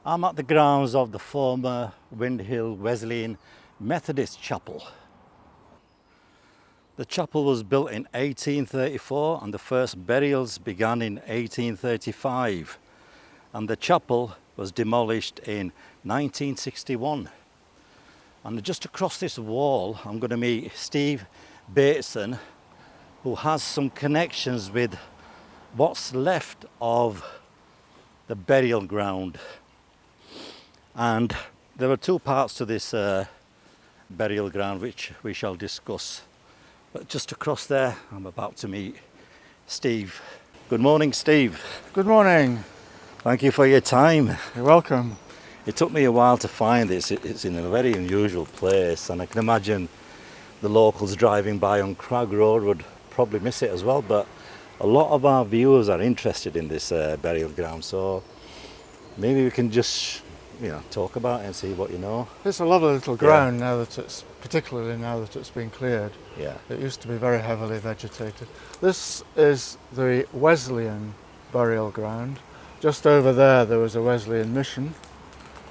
I'm at the grounds of the former Windhill Wesleyan Methodist Chapel. The chapel was built in 1834 and the first burials began in 1835, and the chapel was demolished in 1961. And just across this wall I'm going to meet Stephen Bateson, who has some connections with what's left of the burial ground. And there are two parts to this burial ground which we shall discuss. But just across there I'm about to meet Steve. Good morning, Steve. Good morning. Thank you for your time. You're welcome. It took me a while to find this. It's in a very unusual place, and I can imagine the locals driving by on Crag Road would probably miss it as well, but a lot of our viewers are interested in this burial ground, so maybe we can just talk about it and see what you know. It's a lovely little ground now that particularly now that it's been cleared. Yeah. It used to be very heavily vegetated. This is the Wesleyan burial ground. Just over there was a Wesleyan mission,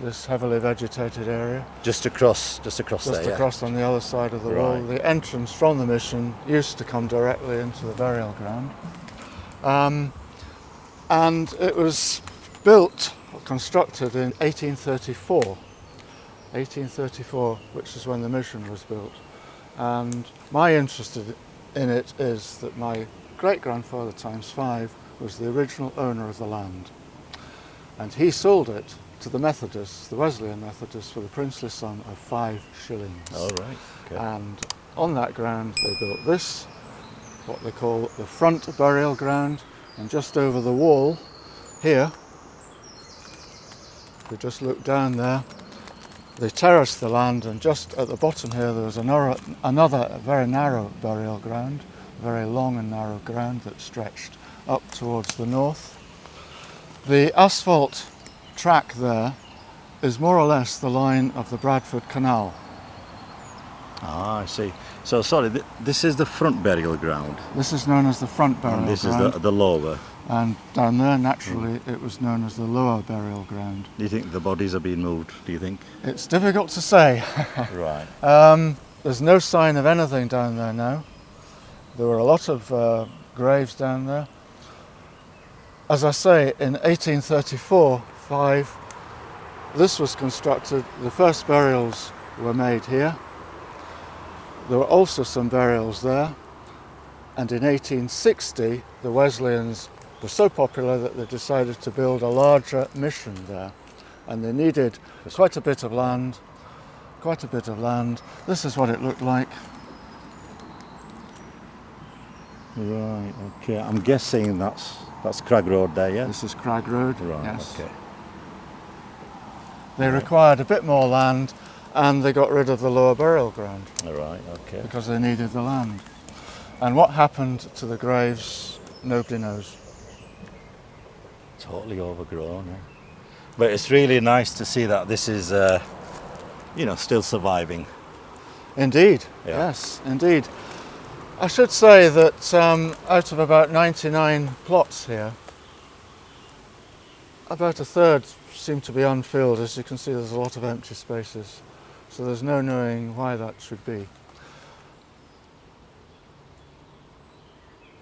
this heavily vegetated area. Just across there. Just across on the other side of the wall. The entrance from the mission used to come directly into the burial ground. And it was constructed in 1834, which is when the mission was built. And my interest in it is that my great-grandfather times 5 was the original owner of the land. And he sold it to the Methodists, the Wesleyan Methodists, for the princely sum of 5 shillings. All right. Okay. And on that ground they built this, what they call the front burial ground, and just over the wall here, we just look down there, they terraced the land, and just at the bottom here there was another very narrow burial ground, very long and narrow ground that stretched up towards the north. The asphalt track there is more or less the line of the Bradford Canal. Ah, I see. So sorry, this is the front burial ground. This is known as the front burial ground. And this is the lower. And down there, naturally, it was known as the lower burial ground. Do you think the bodies are being moved, do you think? It's difficult to say. Right. There's no sign of anything down there now. There were a lot of graves down there. As I say, in 1834-5, this was constructed. The first burials were made here. There were also some burials there. And in 1860, the Wesleyans were so popular that they decided to build a larger mission there. And they needed quite a bit of land. This is what it looked like. Right, okay. I'm guessing that's Crag Road there, yeah? This is Crag Road, right, yes. Okay. They required a bit more land, and they got rid of the lower burial ground. All right, okay. Because they needed the land. And what happened to the graves, nobody knows. Totally overgrown, yeah. But it's really nice to see that this is, still surviving. Indeed, yes, indeed. I should say that out of about 99 plots here, about a third seem to be unfilled. As you can see, there's a lot of empty spaces. So there's no knowing why that should be.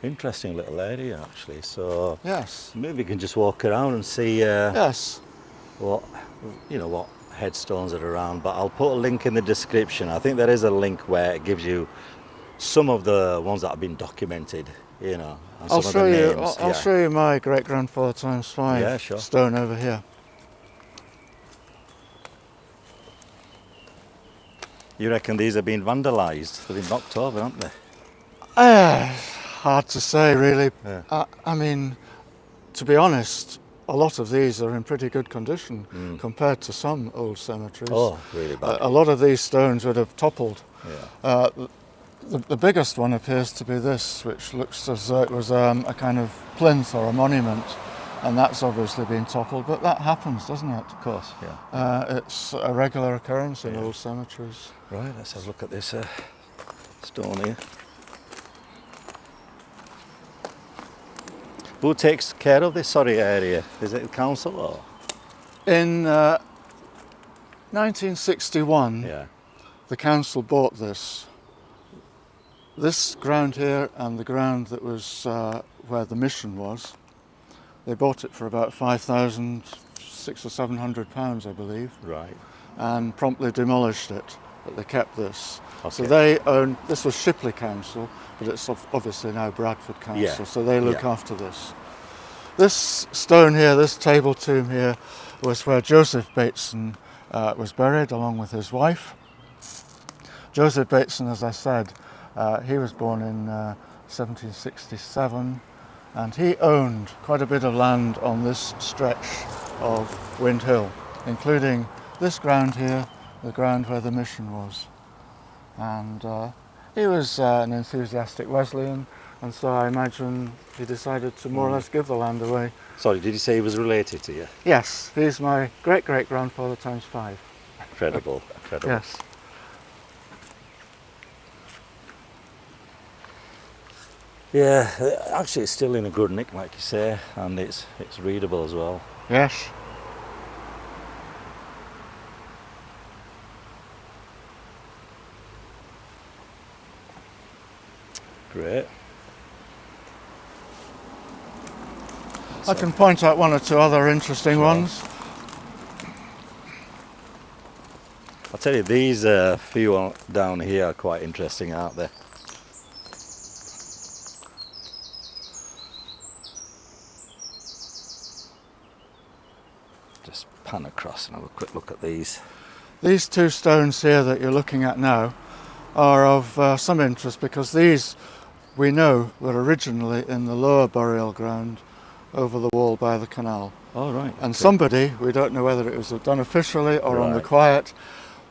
Interesting little area, actually. So yes, maybe we can just walk around and see yes, what headstones are around. But I'll put a link in the description. I think there is a link where it gives you some of the ones that have been documented. And I'll some show of the you. names. I'll show you my great-grandfather times 5 stone over here. You reckon these have been vandalised? They've been knocked over, haven't they? Hard to say, really. Yeah. I mean, to be honest, a lot of these are in pretty good condition compared to some old cemeteries. Oh, really bad. A lot of these stones would have toppled. Yeah. The biggest one appears to be this, which looks as though it was a kind of plinth or a monument, and that's obviously been toppled, but that happens, doesn't it? Of course, yeah. It's a regular occurrence in old cemeteries. Right, let's have a look at this stone here. Who takes care of this area? Is it the council or? In 1961, Yeah. the council bought this ground here and the ground that was where the mission was. They bought it for about £5,600 or £700, I believe, Right. and promptly demolished it. But they kept this. Okay. So they own. This was Shipley Council, but it's obviously now Bradford Council. Yeah. So they look Yeah. after this. This stone here, this table tomb here, was where Joseph Bateson was buried along with his wife. Joseph Bateson, as I said, he was born in 1767, and he owned quite a bit of land on this stretch of Windhill, including this ground here, the ground where the mission was. And he was an enthusiastic Wesleyan, and so I imagine he decided to more or less give the land away. Sorry, did you say he was related to you? Yes, he's my great-great-grandfather times 5. Incredible, incredible. Yes. Yeah, actually it's still in a good nick, like you say, and it's readable as well. Yes. Great. I can point out one or two other interesting ones. I'll tell you, these few down here are quite interesting, aren't they? Just pan across and have a quick look at these. These two stones here that you're looking at now are of some interest because these, we know, were originally in the lower burial ground over the wall by the canal. Oh, right. And okay. somebody, we don't know whether it was done officially or on the Right. quiet,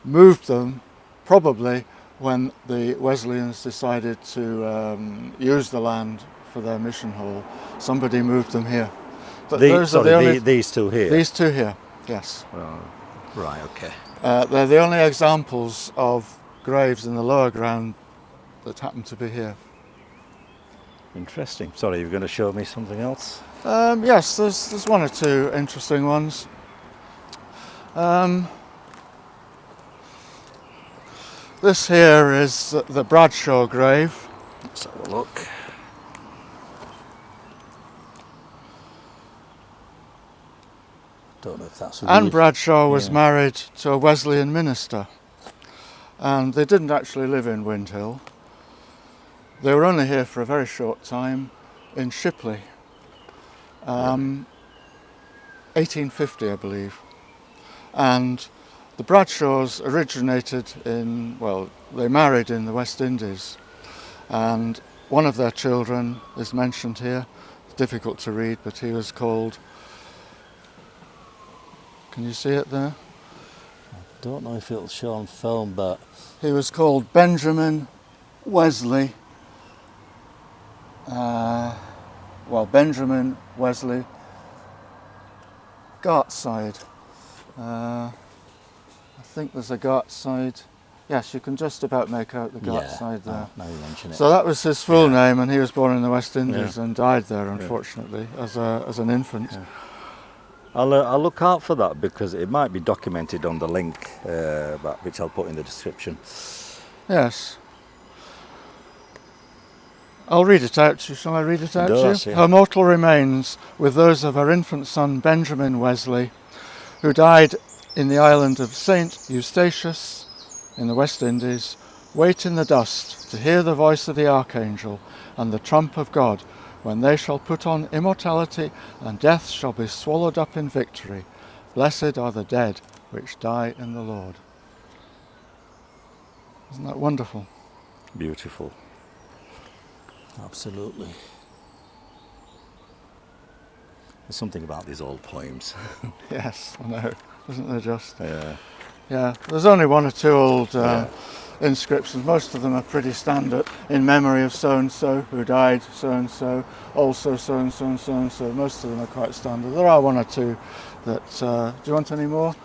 moved them probably when the Wesleyans decided to use the land for their mission hall. Somebody moved them here. But those are the only, these two here? these two here, yes. Oh, right, okay. They're the only examples of graves in the lower ground that happen to be here. Interesting. Sorry, you're going to show me something else? Yes, there's one or two interesting ones. This here is the Bradshaw grave. Let's have a look. Don't know if that's Anne weird. Bradshaw was Yeah. married to a Wesleyan minister, and they didn't actually live in Windhill. They were only here for a very short time in Shipley, 1850, I believe. And the Bradshaws originated in, well, they married in the West Indies, and one of their children is mentioned here. It's difficult to read, but he was called, can you see it there? Don't know if it'll show on film, but He was called Benjamin Wesley. Benjamin Wesley 𝗏𝗏𝗏𝗏. I think there's a 𝗏𝗏𝗏𝗏. Yes, you can just about make out the 𝗏𝗏𝗏𝗏 there. Now you mention it. So that was his full name, and he was born in the West Indies and died there, Yeah. unfortunately, as an infant. Yeah. I'll look out for that because it might be documented on the link, which I'll put in the description. Yes. I'll read it out to you. Shall I read it out to Does, you? yeah. Her mortal remains, with those of her infant son Benjamin Wesley, who died in the island of St. Eustatius in the West Indies, wait in the dust to hear the voice of the archangel and the trump of God, when they shall put on immortality, and death shall be swallowed up in victory. Blessed are the dead which die in the Lord. Isn't that wonderful? Beautiful. Absolutely. There's something about these old poems. Yes, I know. Isn't there just? Yeah. Yeah, there's only one or two old inscriptions. Most of them are pretty standard, in memory of so-and-so who died, so-and-so, also so-and-so and so-and-so. Most of them are quite standard. There are one or two that... do you want any more?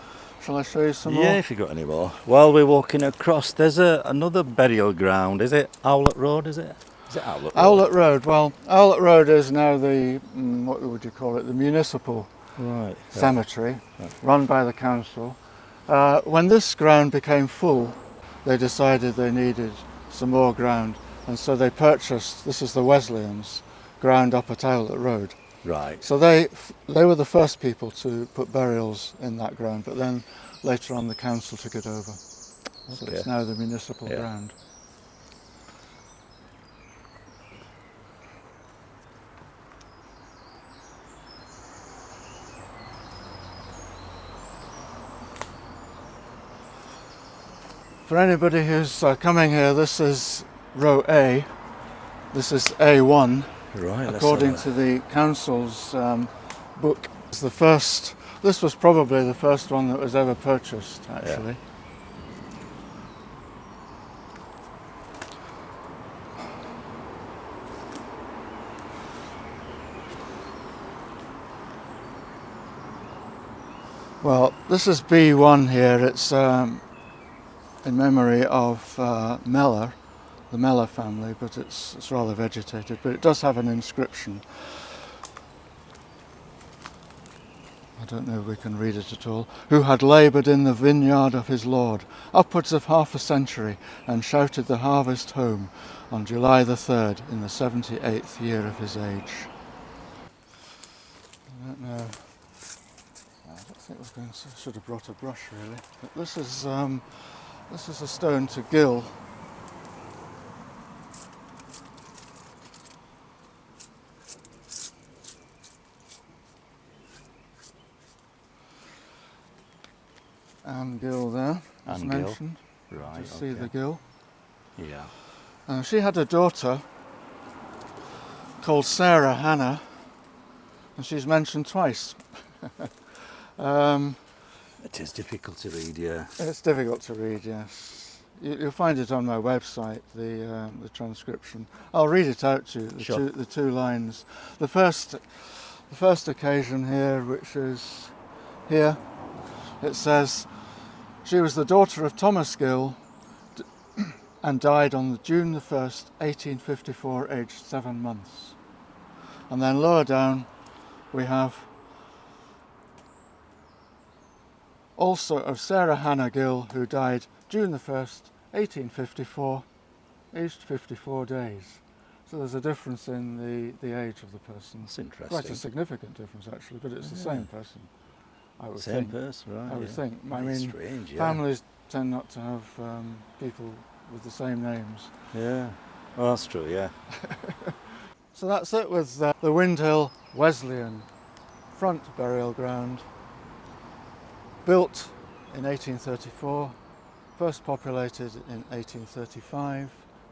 Shall I show you some more? Yeah, if you've got any more. While we're walking across, there's another burial ground. Is it Owlet Road, is it? Is it Owlet Road? Owlet Road. Well, Owlet Road is now the, what would you call it, the municipal Right. cemetery run by the council. When this ground became full, they decided they needed some more ground, and so they purchased, this is the Wesleyans, ground up at Owlet Road. Right. So they were the first people to put burials in that ground, but then later on the council took it over. So it's now the municipal ground. For anybody who's coming here, this is row A, this is A1. Right. According to the council's book, it's the first. This was probably the first one that was ever purchased, actually. Well, this is B1 here. It's in memory of 𝗏𝗏, the 𝗏𝗏 family, but it's rather vegetated, but it does have an inscription. I don't know if we can read it at all. Who had laboured in the vineyard of his Lord upwards of half a century and shouted the harvest home on July the 3rd in the 78th year of his age. I don't know. I don't think we're going to, should have brought a brush really. But this is a stone to Gill. And Gill there, as mentioned. Right. You see the Gill. Yeah. She had a daughter called Sarah Hannah, and she's mentioned twice. It is difficult to read, yeah. It's difficult to read, yes. You'll find it on my website, the transcription. I'll read it out to you, the two lines. The first occasion here, which is here, it says, she was the daughter of Thomas Gill and died on June the 1st, 1854, aged 7 months. And then lower down we have also of Sarah Hannah Gill, who died June the 1st, 1854, aged 54 days. So there's a difference in the age of the person. That's interesting. Quite a significant difference actually, but it's the same person. I would Same think. person, right? I would think. I That's mean, strange, families tend not to have people with the same names. Yeah. Well, that's true, yeah. So that's it with the Windhill Wesleyan front burial ground. Built in 1834, first populated in 1835.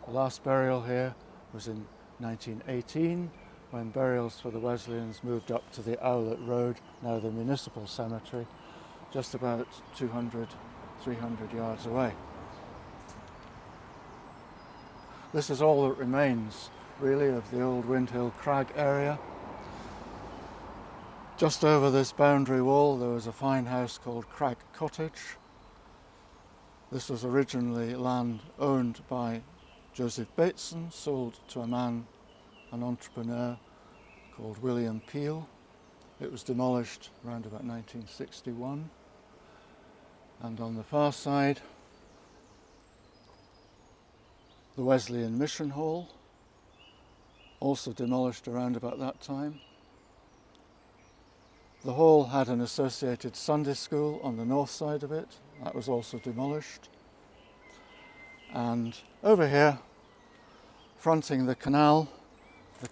The last burial here was in 1918, when burials for the Wesleyans moved up to the Owlet Road, now the municipal cemetery, just about 200, 300 yards away. This is all that remains, really, of the old Windhill Crag area. Just over this boundary wall there was a fine house called Crag Cottage. This was originally land owned by Joseph Bateson, sold to a man, an entrepreneur called William Peel. It was demolished around about 1961. And on the far side, the Wesleyan Mission Hall, also demolished around about that time. The hall had an associated Sunday school on the north side of it. That was also demolished. And over here, fronting the canal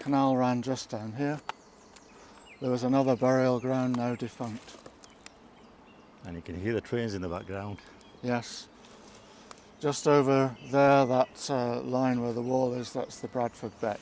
ran just down here. There was another burial ground, now defunct. And you can hear the trains in the background. Yes. Just over there, that line where the wall is, that's the Bradford Beck.